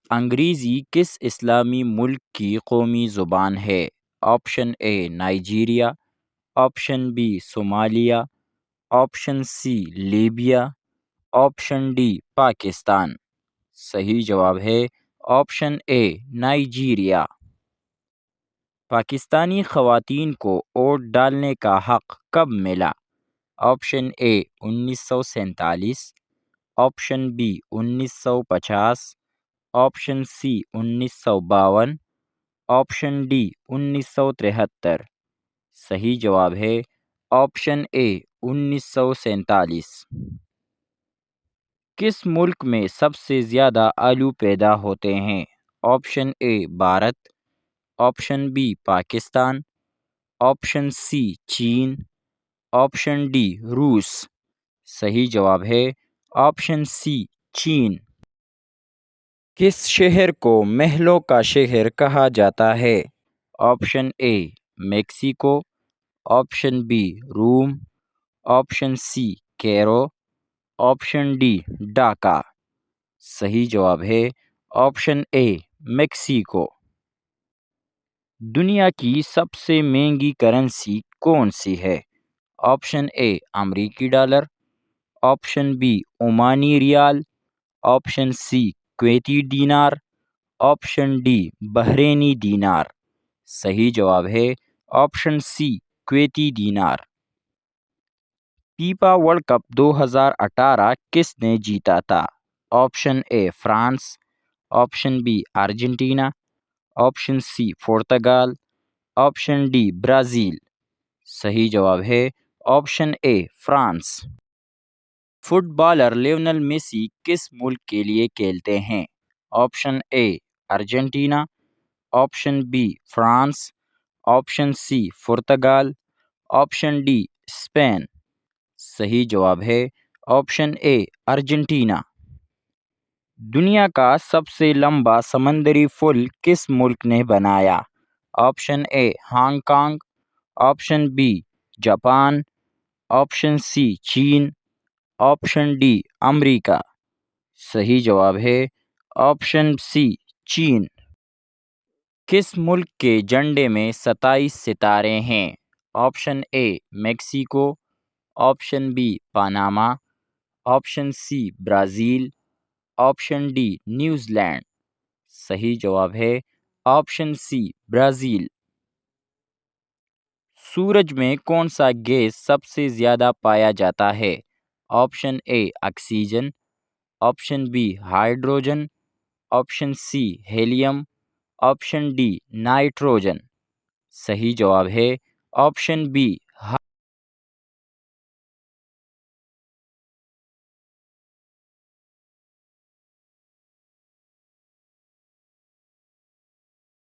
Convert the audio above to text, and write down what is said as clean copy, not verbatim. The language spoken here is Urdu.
انگریزی کس اسلامی ملک کی قومی زبان ہے؟ Option A Nigeria, option B Somalia, option C Libya, option D Pakistan. صحیح جواب ہے آپشن اے نائجیریا۔ پاکستانی خواتین کو ووٹ ڈالنے کا حق کب ملا؟ Option A 1947، option B 1950، option C 1952، option D 1973۔ صحیح جواب ہے آپشن اے 1947۔ کس ملک میں سب سے زیادہ آلو پیدا ہوتے ہیں؟ Option A Bharat, option B Pakistan, option C چین، آپشن ڈی روس۔ صحیح جواب ہے آپشن سی چین۔ کس شہر کو محلوں کا شہر کہا جاتا ہے؟ Option A Mexico, option B Rome, option C Cairo, option D Dhaka. صحیح جواب ہے آپشن اے میکسیکو۔ دنیا کی سب سے مہنگی کرنسی کون سی ہے؟ آپشن اے امریکی ڈالر، آپشن بی عمانی ریال، آپشن سی کویتی دینار، آپشن ڈی بحرینی دینار۔ صحیح جواب ہے آپشن سی کویتی دینار۔ فیفا ورلڈ کپ 2018 کس نے جیتا تھا؟ Option A France, option B Argentina, option C Portugal, option D Brazil. صحیح جواب ہے option A France. Footballer Lionel Messi کس ملک کے لیے کھیلتے ہیں؟ Option A Argentina, option B France, option C Portugal, option D Spain. صحیح جواب ہے آپشن اے ارجنٹینا۔ دنیا کا سب سے لمبا سمندری پل کس ملک نے بنایا؟ Option A Hong Kong, option B Japan, option C چین، آپشن ڈی امریکہ۔ صحیح جواب ہے آپشن سی چین۔ کس ملک کے جھنڈے میں 27 ستارے ہیں؟ Option A Mexico, option B Panama, option C Brazil, option D New Zealand. صحیح جواب ہے آپشن سی برازیل۔ سورج میں کون سا گیس سب سے زیادہ پایا جاتا ہے؟ Option A oxygen, option B hydrogen, option C helium, option D nitrogen. صحیح جواب ہے آپشن بی